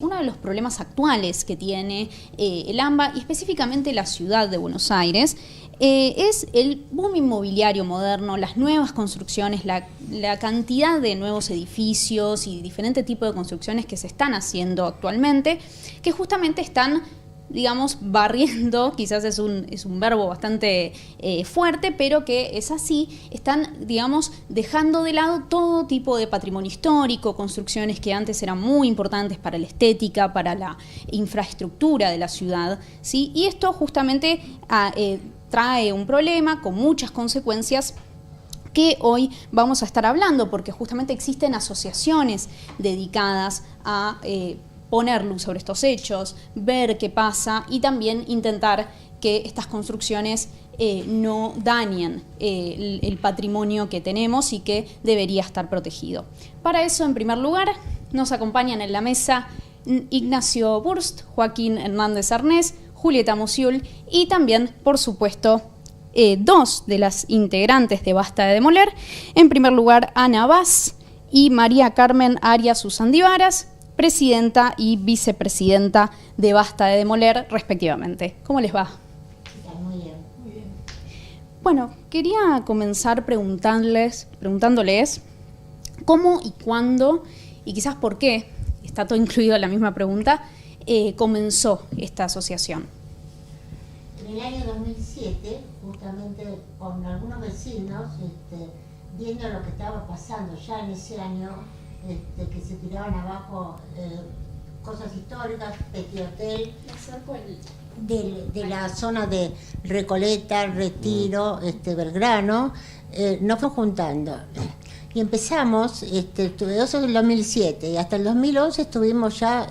Uno de los problemas actuales que tiene el AMBA y específicamente la ciudad de Buenos Aires es el boom inmobiliario moderno, las nuevas construcciones, la cantidad de nuevos edificios y diferentes tipos de construcciones que se están haciendo actualmente, que justamente están, digamos, barriendo, quizás es un verbo bastante fuerte, pero que es así, están, digamos, dejando de lado todo tipo de patrimonio histórico, construcciones que antes eran muy importantes para la estética, para la infraestructura de la ciudad, ¿sí? Y esto justamente trae un problema con muchas consecuencias que hoy vamos a estar hablando, porque justamente existen asociaciones dedicadas a poner luz sobre estos hechos, ver qué pasa y también intentar que estas construcciones no dañen el patrimonio que tenemos y que debería estar protegido. Para eso, en primer lugar, nos acompañan en la mesa Ignacio Burst, Joaquín Hernández Arnés, Julieta Musiul y también, por supuesto, dos de las integrantes de Basta de Demoler. En primer lugar, Ana Vaz y María Carmen Arias Usandivaras, presidenta y vicepresidenta de Basta de Demoler, respectivamente. ¿Cómo les va? Muy bien. Muy bien. Bueno, quería comenzar preguntándoles cómo y cuándo, y quizás por qué, está todo incluido en la misma pregunta, comenzó esta asociación. En el año 2007, justamente con algunos vecinos, viendo lo que estaba pasando ya en ese año, que se tiraban abajo cosas históricas, Petit Hotel, de la zona de Recoleta, Retiro, Belgrano, nos fuimos juntando. Y empezamos, eso en el 2007, y hasta el 2011 estuvimos ya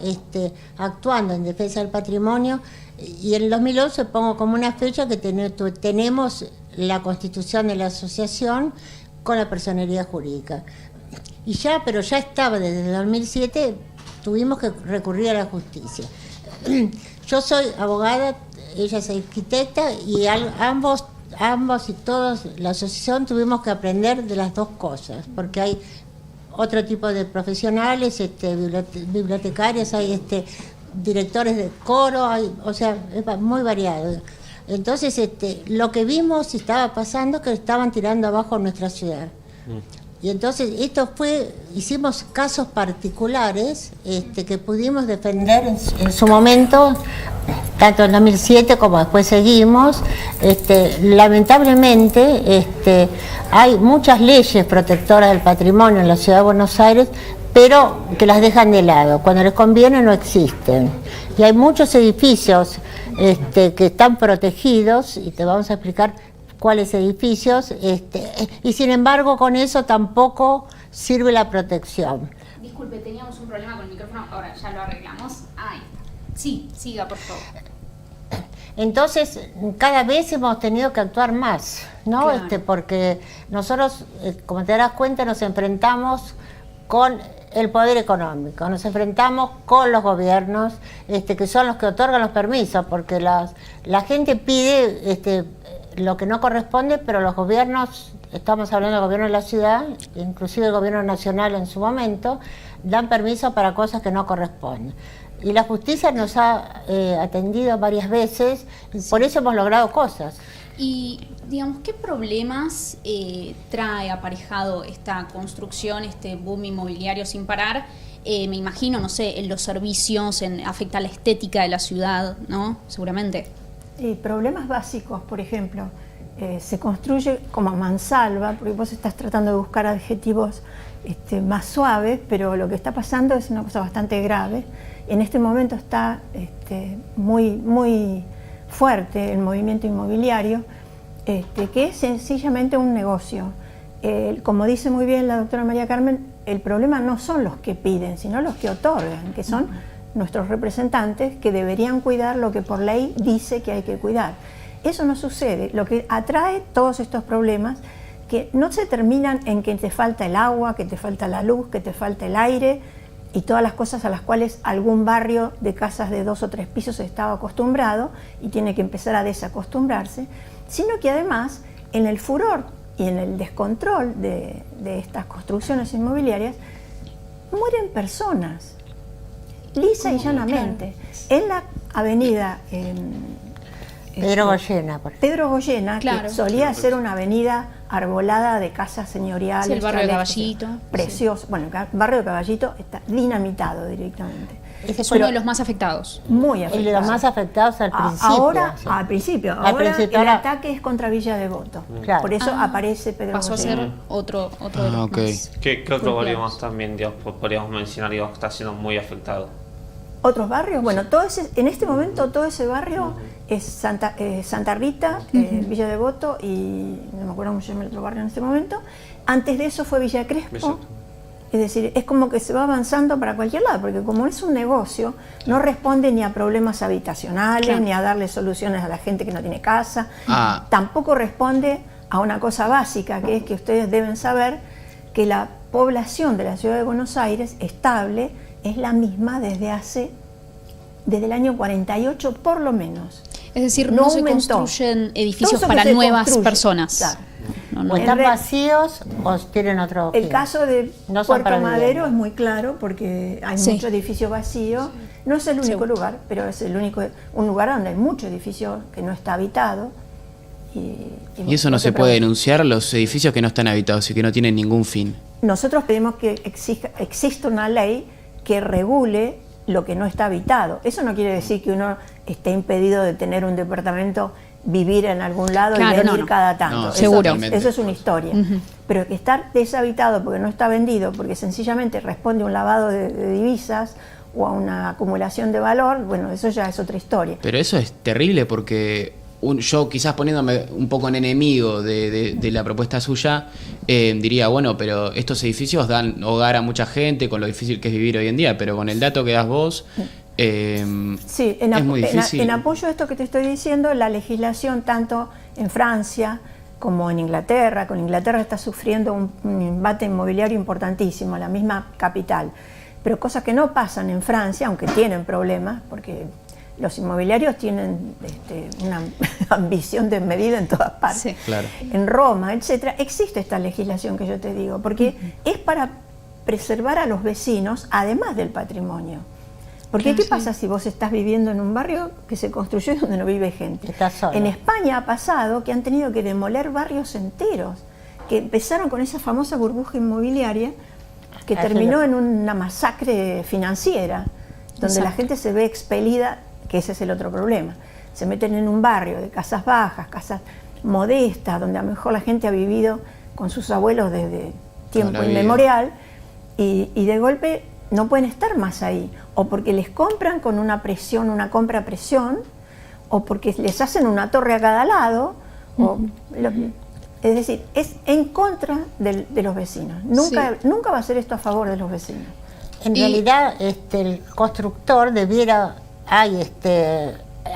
actuando en defensa del patrimonio, y en el 2011 pongo como una fecha que tenemos la constitución de la asociación con la personería jurídica. Pero ya estaba desde el 2007, tuvimos que recurrir a la justicia. Yo soy abogada, ella es arquitecta, y ambos y todos, la asociación, tuvimos que aprender de las dos cosas, porque hay otro tipo de profesionales, bibliotecarios, hay directores de coro, o sea, es muy variado. Entonces, lo que vimos y estaba pasando, que estaban tirando abajo nuestra ciudad. Y entonces hicimos casos particulares que pudimos defender en su momento, tanto en 2007 como después seguimos. Lamentablemente hay muchas leyes protectoras del patrimonio en la ciudad de Buenos Aires, pero que las dejan de lado. Cuando les conviene no existen. Y hay muchos edificios que están protegidos, y te vamos a explicar cuáles edificios, y sin embargo con eso tampoco sirve la protección. Disculpe, teníamos un problema con el micrófono, ahora ya lo arreglamos. Ay, sí, siga por favor. Entonces, cada vez hemos tenido que actuar más, ¿no? Claro. Porque nosotros, como te darás cuenta, nos enfrentamos con el poder económico, nos enfrentamos con los gobiernos, que son los que otorgan los permisos, porque la gente pide lo que no corresponde, pero los gobiernos, estamos hablando del gobierno de la ciudad, inclusive el gobierno nacional en su momento, dan permiso para cosas que no corresponden. Y la justicia nos ha atendido varias veces, y por eso hemos logrado cosas. Y, digamos, ¿qué problemas trae aparejado esta construcción, este boom inmobiliario sin parar? Me imagino, no sé, en los servicios, afecta la estética de la ciudad, ¿no? Seguramente. Problemas básicos, por ejemplo, se construye como a mansalva, porque vos estás tratando de buscar adjetivos más suaves, pero lo que está pasando es una cosa bastante grave. En este momento está muy fuerte el movimiento inmobiliario, que es sencillamente un negocio. Como dice muy bien la doctora María Carmen, el problema no son los que piden, sino los que otorgan, que son nuestros representantes, que deberían cuidar lo que por ley dice que hay que cuidar. Eso no sucede. Lo que atrae todos estos problemas, que no se terminan en que te falta el agua, que te falta la luz, que te falta el aire y todas las cosas a las cuales algún barrio de casas de 2 o 3 pisos estaba acostumbrado y tiene que empezar a desacostumbrarse, sino que además en el furor y en el descontrol de estas construcciones inmobiliarias mueren personas. lisa y llanamente. En la avenida Pedro Goyena, por ejemplo. Pedro Goyena, Claro. que solía ser una avenida arbolada de casas señoriales. Sí, el barrio de chalets, Caballito. Precioso. Bueno, el barrio de Caballito está dinamitado directamente. Ese Es fue uno de los más afectados. Muy el de afectado. los más afectados al principio. Ahora, sí. al principio, Al ahora principio, el ahora- ataque es contra Villa Devoto. Claro. Por eso aparece Pedro Pasó a Goyena. ser otro de los ok. más. ¿Qué otro barrio golpeados. más también, digamos, podríamos mencionar, digamos, que está siendo muy afectado? ¿Otros barrios? Bueno, en este momento todo ese barrio es Santa Rita, Villa Devoto y no me acuerdo cómo se llama el otro barrio en este momento. Antes de eso fue Villa Crespo. Exacto. Es decir, es como que se va avanzando para cualquier lado, porque como es un negocio, no responde ni a problemas habitacionales, Claro. ni a darle soluciones a la gente que no tiene casa. Ah. Tampoco responde a una cosa básica, que es que ustedes deben saber que la población de la ciudad de Buenos Aires estable es la misma desde el año 48 por lo menos. Es decir, No no se aumentó. construyen edificios Todo eso que para se nuevas construye, personas. claro. No, O no. están re- vacíos o tienen otro El fin. caso de No son para Puerto vivienda. Madero es muy claro porque hay Sí. mucho edificio vacío. No es el único Sí. lugar, pero es un lugar donde hay mucho edificio que no está habitado. ¿Y eso no se puede denunciar, los edificios que no están habitados y que no tienen ningún fin? Nosotros pedimos que exista una ley que regule lo que no está habitado. Eso no quiere decir que uno esté impedido de tener un departamento, vivir en algún lado Claro, y venir no. cada tanto. No, Eso- seguro. Eso es una historia. Pero que estar deshabitado porque no está vendido, porque sencillamente responde a un lavado de divisas o a una acumulación de valor, bueno, eso ya es otra historia. Pero eso es terrible porque yo quizás poniéndome un poco en enemigo de la propuesta suya, diría, bueno, pero estos edificios dan hogar a mucha gente con lo difícil que es vivir hoy en día, pero con el dato que das vos, Sí, es muy difícil. en apoyo a esto que te estoy diciendo, la legislación tanto en Francia como en Inglaterra, con Inglaterra está sufriendo un embate inmobiliario importantísimo, la misma capital, pero cosas que no pasan en Francia, aunque tienen problemas, porque los inmobiliarios tienen una ambición desmedida en todas partes. Sí. Claro. En Roma, etcétera, existe esta legislación que yo te digo, porque es para preservar a los vecinos, además del patrimonio. Porque Claro, ¿qué sí. pasa si vos estás viviendo en un barrio que se construyó y donde no vive gente? Estás solo. En España ha pasado que han tenido que demoler barrios enteros, que empezaron con esa famosa burbuja inmobiliaria que Eso terminó lo- en una masacre financiera, donde la Exacto. gente se ve expelida, que ese es el otro problema. Se meten en un barrio de casas bajas, casas modestas, donde a lo mejor la gente ha vivido con sus abuelos desde tiempo la vida. inmemorial, y de golpe no pueden estar más ahí, o porque les compran con una presión, una compra a presión, o porque les hacen una torre a cada lado, es decir, es en contra de los vecinos. Nunca va a ser esto a favor de los vecinos. En Y- realidad, el constructor debiera,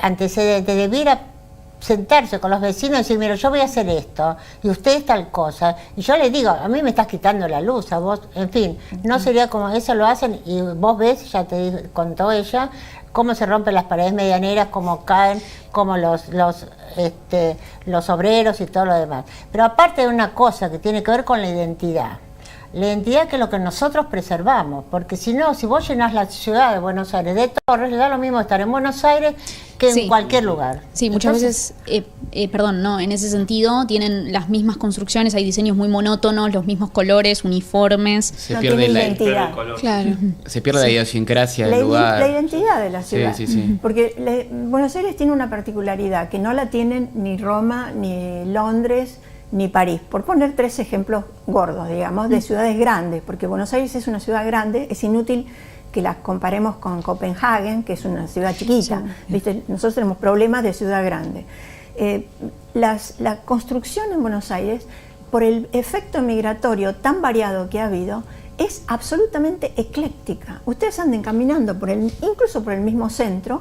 antecedente, debiera sentarse con los vecinos y decir, mira, yo voy a hacer esto, y ustedes tal cosa. Y yo les digo, a mí me estás quitando la luz, a vos, en fin, no sería como eso lo hacen, y vos ves, ya te contó ella, cómo se rompen las paredes medianeras, cómo caen, cómo los obreros y todo lo demás. Pero aparte de una cosa que tiene que ver con la identidad que es lo que nosotros preservamos, porque si no, si vos llenás la ciudad de Buenos Aires de torres, le da lo mismo estar en Buenos Aires que en Sí. cualquier lugar. Sí, muchas Entonces, veces, perdón, no, en ese sentido tienen las mismas construcciones, hay diseños muy monótonos, los mismos colores, uniformes. Se No pierde tienen la, identidad. Claro. se pierde la idiosincrasia La del lugar. la identidad de la Sí, ciudad. sí, sí. Porque Buenos Aires tiene una particularidad que no la tienen ni Roma, ni Londres, ni París. Por poner tres ejemplos gordos, digamos, de ciudades grandes, porque Buenos Aires es una ciudad grande, es inútil que las comparemos con Copenhague, que es una ciudad chiquita. ¿Viste? Nosotros tenemos problemas de ciudad grande. La construcción en Buenos Aires, por el efecto migratorio tan variado que ha habido, es absolutamente ecléctica. Ustedes anden caminando incluso por el mismo centro.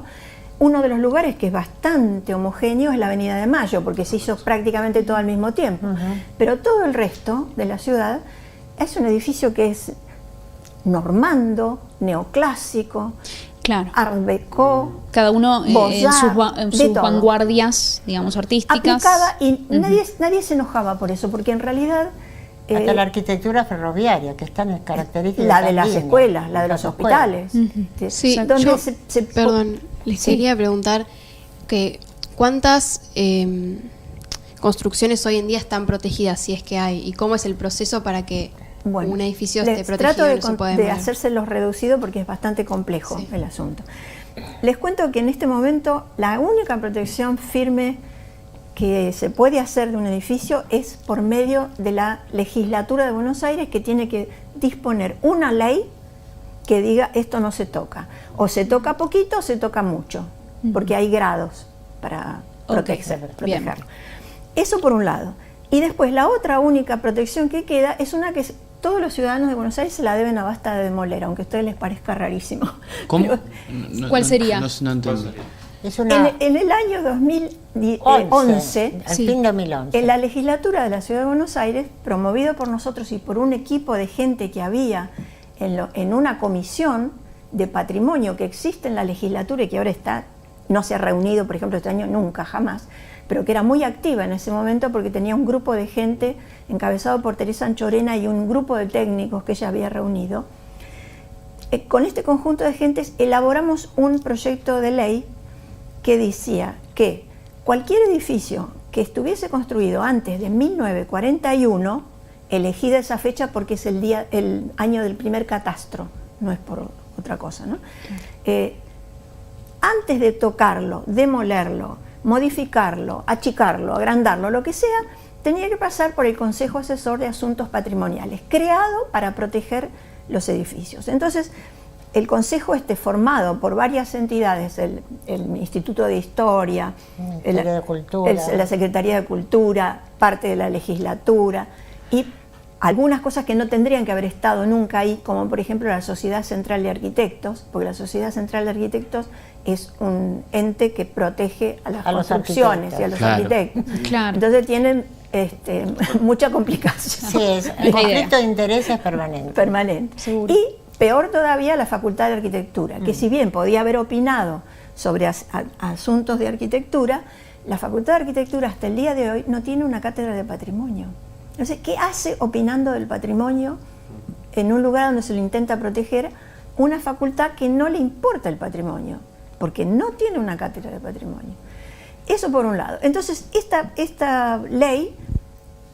Uno de los lugares que es bastante homogéneo es la Avenida de Mayo, porque se hizo prácticamente todo al mismo tiempo. Pero todo el resto de la ciudad es un edificio que es normando, neoclásico, Claro. Art Deco, Cada uno en Beaux-Arts, sus de todo. vanguardias, digamos, artísticas. aplicada, y nadie se enojaba por eso, porque en realidad Hasta la arquitectura ferroviaria, que es tan característica. La de las linda. escuelas, la de los escuelas. hospitales. Sí, Donde yo, se- perdón, les Sí. quería preguntar que cuántas construcciones hoy en día están protegidas, si es que hay, y cómo es el proceso para que Bueno, un edificio les esté protegido trato y de, no se pueda de demoler. hacérselos reducido porque es bastante complejo Sí. el asunto. Les cuento que en este momento la única protección firme que se puede hacer de un edificio es por medio de la legislatura de Buenos Aires, que tiene que disponer una ley que diga esto no se toca. O se toca poquito o se toca mucho, porque hay grados para Ok, bien. protegerlo. Eso por un lado. Y después la otra única protección que queda es una que todos los ciudadanos de Buenos Aires se la deben a Basta de demoler, aunque a ustedes les parezca rarísimo. ¿Cómo? Pero ¿Cuál sería? No entiendo. Es una en el año 2011, al Sí. fin 2011. en la legislatura de la Ciudad de Buenos Aires, promovido por nosotros y por un equipo de gente que había en una comisión de patrimonio que existe en la legislatura y que ahora no se ha reunido, por ejemplo, este año nunca, jamás, pero que era muy activa en ese momento porque tenía un grupo de gente encabezado por Teresa Anchorena y un grupo de técnicos que ella había reunido. Con este conjunto de gentes elaboramos un proyecto de ley que decía que cualquier edificio que estuviese construido antes de 1941, elegida esa fecha porque es el año del primer catastro, no es por otra cosa, ¿no? Antes de tocarlo, demolerlo, modificarlo, achicarlo, agrandarlo, lo que sea, tenía que pasar por el Consejo Asesor de Asuntos Patrimoniales, creado para proteger los edificios. Entonces, el Consejo formado por varias entidades, el Instituto de Historia, Ministerio de Cultura. la Secretaría de Cultura, parte de la legislatura, y algunas cosas que no tendrían que haber estado nunca ahí, como por ejemplo la Sociedad Central de Arquitectos, porque la Sociedad Central de Arquitectos es un ente que protege a las los construcciones y a los Claro. arquitectos. Claro. Entonces tienen mucha complicación. Sí, el conflicto de intereses permanente. Permanente. Seguro. Y peor todavía la Facultad de Arquitectura, que si bien podía haber opinado sobre asuntos de arquitectura, la Facultad de Arquitectura hasta el día de hoy no tiene una cátedra de patrimonio. Entonces, ¿qué hace opinando del patrimonio en un lugar donde se lo intenta proteger una facultad que no le importa el patrimonio? Porque no tiene una cátedra de patrimonio. Eso por un lado. Entonces, esta ley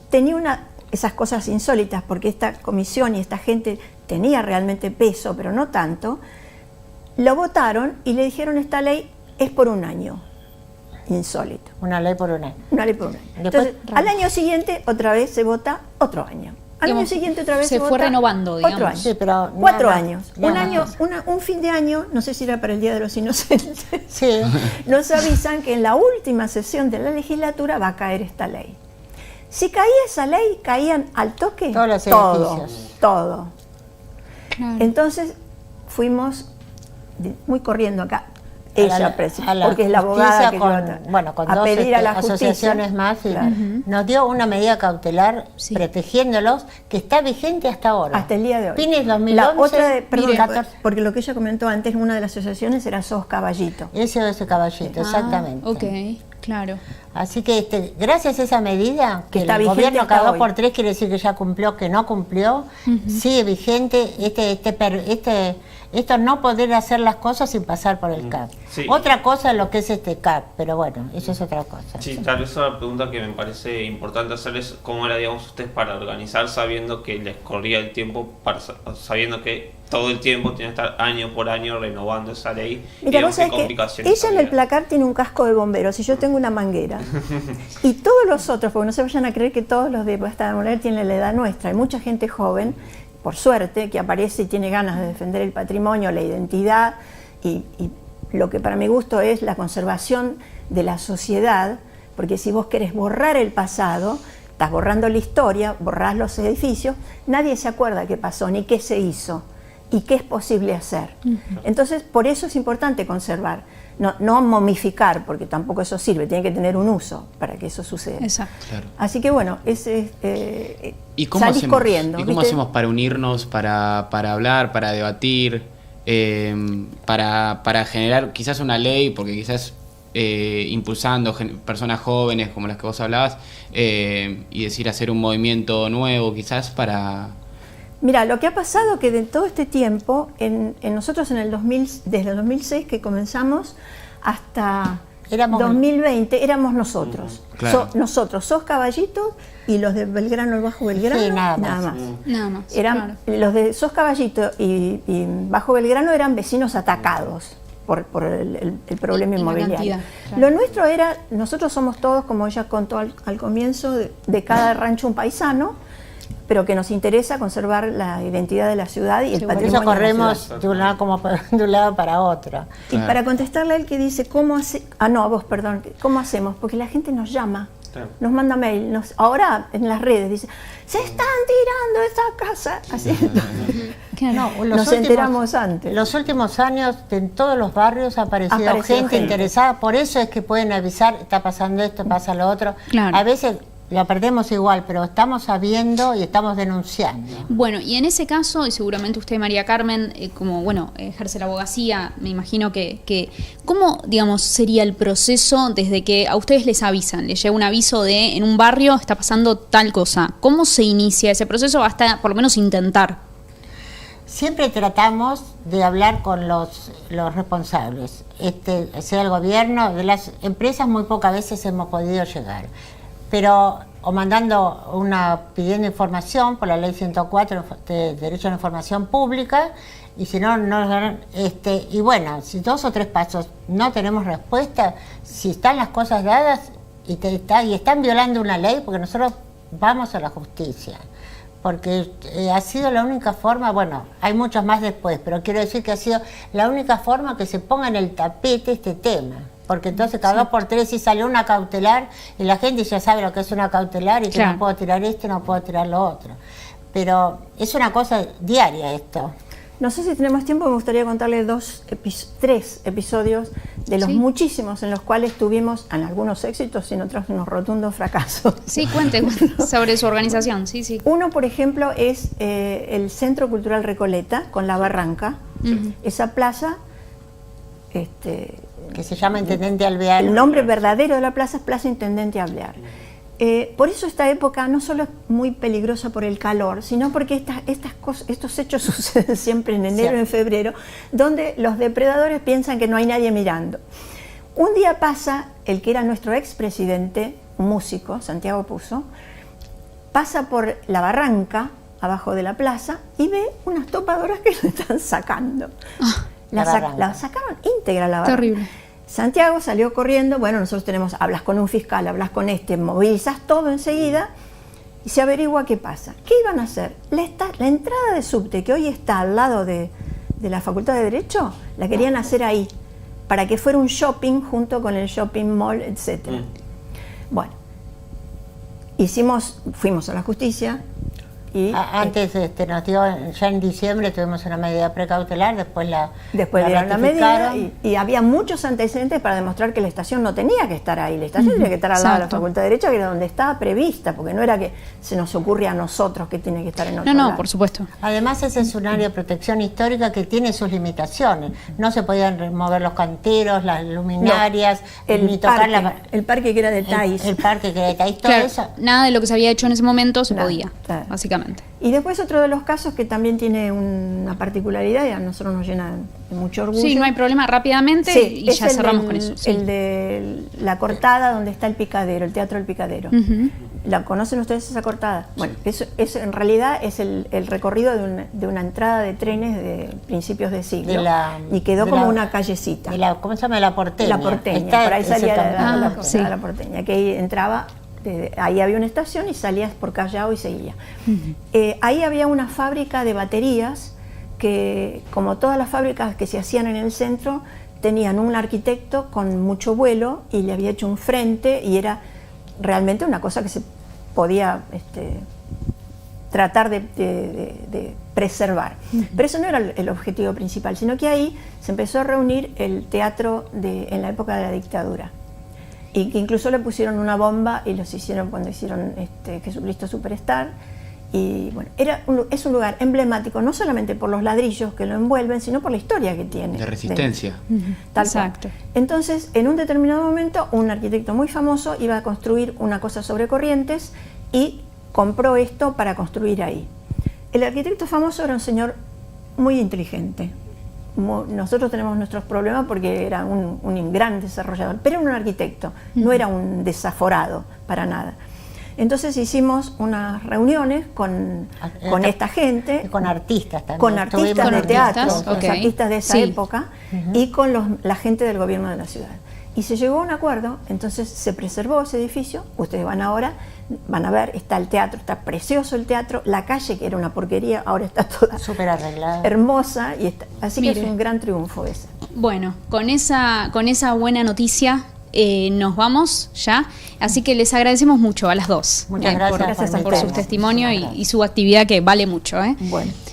tenía esas cosas insólitas, porque esta comisión y esta gente tenía realmente peso, pero no tanto. Lo votaron y le dijeron: esta ley es por un año. Insólito. Una ley por un año. Una ley por un año. Después, Entonces, al año siguiente otra vez se vota otro año. Al año Digamos, siguiente otra vez se se fue vota renovando, otro digamos. año. Sí, pero 4 nada, años. nada. Un fin de año, no sé si era para el Día de los Inocentes, Sí. nos avisan que en la última sesión de la legislatura va a caer esta ley. Si caía esa ley, caían al toque Todos los todo, edificios. todo. Claro. Entonces fuimos muy corriendo acá, A ella, a la porque es la abogada justicia que con, lleva bueno, con a dos pedir a la justicia. asociaciones más y Claro. nos dio una medida cautelar Sí. protegiéndolos que está vigente hasta ahora. Hasta el día de hoy. Fines 2011, La otra, perdón, 14. porque lo que ella comentó antes, una de las asociaciones era SOS Caballito. Ese caballito, exactamente. Ah, ok, claro. Así que gracias a esa medida, que está el vigente gobierno hasta cada hoy. 2x3 quiere decir que ya cumplió, que no cumplió, sigue vigente esto no poder hacer las cosas sin pasar por el CAP. Sí. Otra cosa es lo que es este CAP, pero bueno, eso es otra cosa. Sí, tal vez una pregunta que me parece importante hacer es cómo era, digamos, ustedes para organizar sabiendo que les corría el tiempo, sabiendo que todo el tiempo tiene que estar año por año renovando esa ley. Mira, digamos, vos sabés qué que complicaciones ella en el había. placar tiene un casco de bomberos y yo tengo una manguera. Y todos los otros, porque no se vayan a creer que todos los de Basta de demoler tienen la edad nuestra. Hay mucha gente joven, por suerte, que aparece y tiene ganas de defender el patrimonio, la identidad y lo que para mi gusto es la conservación de la sociedad, porque si vos querés borrar el pasado, estás borrando la historia, borrás los edificios, nadie se acuerda qué pasó ni qué se hizo y qué es posible hacer. Entonces, por eso es importante conservar, no momificar, porque tampoco eso sirve, tiene que tener un uso para que eso suceda. Exacto. Claro. Así que bueno, ¿Y cómo salís hacemos, corriendo. ¿y cómo ¿viste? hacemos para unirnos, para hablar, para debatir, para generar quizás una ley? Porque quizás impulsando personas jóvenes como las que vos hablabas, y decir hacer un movimiento nuevo quizás para... Mira, lo que ha pasado que de todo este tiempo, en nosotros en el 2000, desde el 2006 que comenzamos hasta 2020, éramos nosotros. Claro. Nosotros, SOS Caballitos y los de Belgrano, el Bajo Belgrano, Sí, nada más. Nada más. Eran, los de SOS Caballito y Bajo Belgrano eran vecinos atacados por el problema Y la inmobiliario. cantidad, claro. Lo nuestro era, nosotros somos todos, como ella contó al comienzo, de cada rancho un paisano, pero que nos interesa conservar la identidad de la ciudad y el Por patrimonio eso de la corremos ciudad. de un lado, de un lado para otro. Y Claro. para contestarle a él que dice, ¿cómo hace? Ah, no, a vos, perdón. ¿Cómo hacemos? Porque la gente nos llama, Claro. nos manda mail. Ahora en las redes dice, se están tirando esa casa. Así, Claro. No, nos enteramos antes. Los últimos años en todos los barrios ha aparecido gente interesada, por eso es que pueden avisar, está pasando esto, pasa lo otro. Claro. A veces lo perdemos igual, pero estamos sabiendo y estamos denunciando. Bueno, y en ese caso, y seguramente usted, María Carmen, como bueno, ejerce la abogacía, me imagino que ¿cómo, digamos, sería el proceso desde que a ustedes les avisan? Les llega un aviso de en un barrio está pasando tal cosa. ¿Cómo se inicia ese proceso hasta por lo menos intentar? Siempre tratamos de hablar con los responsables, sea el gobierno, de las empresas muy pocas veces hemos podido llegar, pero o pidiendo información por la ley 104 de Derecho a la Información Pública, y si no, y bueno, si 2 o 3 pasos no tenemos respuesta, si están las cosas dadas y están violando una ley, porque nosotros vamos a la justicia. Porque ha sido la única forma, bueno, hay muchos más después, pero quiero decir que ha sido la única forma que se ponga en el tapete este tema. Porque entonces cada 2 por 3 si salió una cautelar y la gente ya sabe lo que es una cautelar y que Claro. no puedo tirar esto, no puedo tirar lo otro. Pero es una cosa diaria esto. No sé si tenemos tiempo, me gustaría contarle 3 episodios de los Sí. muchísimos en los cuales tuvimos en algunos éxitos y en otros unos rotundos fracasos. Sí, cuente sobre su organización, sí, sí. Uno, por ejemplo, es el Centro Cultural Recoleta, con La Barranca. Ujú. Esa plaza, Que se llama Intendente Alvear. el nombre verdadero de la plaza es Plaza Intendente Alvear. Por eso esta época no solo es muy peligrosa por el calor, sino porque estos hechos suceden siempre en enero y en febrero, donde los depredadores piensan que no hay nadie mirando. Un día pasa el que era nuestro expresidente, un músico, Santiago Puzo, pasa por La Barranca, abajo de la plaza, y ve unas topadoras que lo están sacando. La sacaron íntegra la barranca. Terrible. Santiago salió corriendo, bueno, nosotros hablas con un fiscal, hablas con movilizás todo enseguida y se averigua qué pasa. ¿Qué iban a hacer? La entrada de subte, que hoy está al lado de la Facultad de Derecho, la querían hacer ahí, para que fuera un shopping junto con el shopping mall, etc. Bueno, fuimos a la justicia y Antes nos dio, ya en diciembre tuvimos una medida precautelar, después dieron la medida ratificaron. y había muchos antecedentes para demostrar que la estación no tenía que estar ahí. La estación tenía que estar al lado de la Exacto. Facultad de Derecho, que era donde estaba prevista, porque no era que se nos ocurre a nosotros que tiene que estar en otro No, lado. por supuesto. Además ese es un área de protección histórica que tiene sus limitaciones. No se podían remover los canteros, las luminarias, ni tocar el parque que era de Tais. el parque que era de Tais, todo Claro, eso. nada de lo que se había hecho en ese momento se Nada, podía, claro. básicamente. Y después otro de los casos que también tiene una particularidad y a nosotros nos llena de mucho orgullo. Sí, no hay problema, rápidamente Sí, y es ya el cerramos del- con eso. Sí. El de la cortada donde está el picadero, el Teatro del Picadero. Ujú. ¿La conocen ustedes esa cortada? Bueno, eso en realidad es el recorrido de una entrada de trenes de principios de siglo. Y quedó de como la- una callecita. ¿Cómo se llama? La Porteña. La Porteña, Está por ahí ese salía camino. la sí. Porteña, que ahí entraba, ahí había una estación y salías por Callao y seguía. Ahí había una fábrica de baterías que, como todas las fábricas que se hacían en el centro, tenían un arquitecto con mucho vuelo y le había hecho un frente y era realmente una cosa que se podía tratar de preservar. Pero eso no era el objetivo principal, sino que ahí se empezó a reunir el teatro en la época de la dictadura. Y que incluso le pusieron una bomba y los hicieron cuando hicieron Jesucristo Superstar. Y bueno, es un lugar emblemático, no solamente por los ladrillos que lo envuelven, sino por la historia que tiene. De resistencia. Tal Exacto. cual. Entonces, en un determinado momento, un arquitecto muy famoso iba a construir una cosa sobre Corrientes y compró esto para construir ahí. El arquitecto famoso era un señor muy inteligente. Nosotros tenemos nuestros problemas porque era un gran desarrollador, pero era un arquitecto, no era un desaforado para nada. Entonces hicimos unas reuniones con esta gente. Con artistas también. Con artistas de teatro, artistas, los ok. artistas de esa Sí. época, y con la gente del gobierno de la ciudad. Y se llegó a un acuerdo, entonces se preservó ese edificio. Ustedes van ahora, van a ver, está el teatro, está precioso el teatro, la calle, que era una porquería, ahora está toda Súper arreglada. hermosa, así que Mire. es un gran triunfo ese. Bueno, con esa buena noticia nos vamos ya. Así que les agradecemos mucho a las dos Muchas gracias por por su invitarnos. testimonio Muchísimas y su actividad, que vale mucho. Bueno.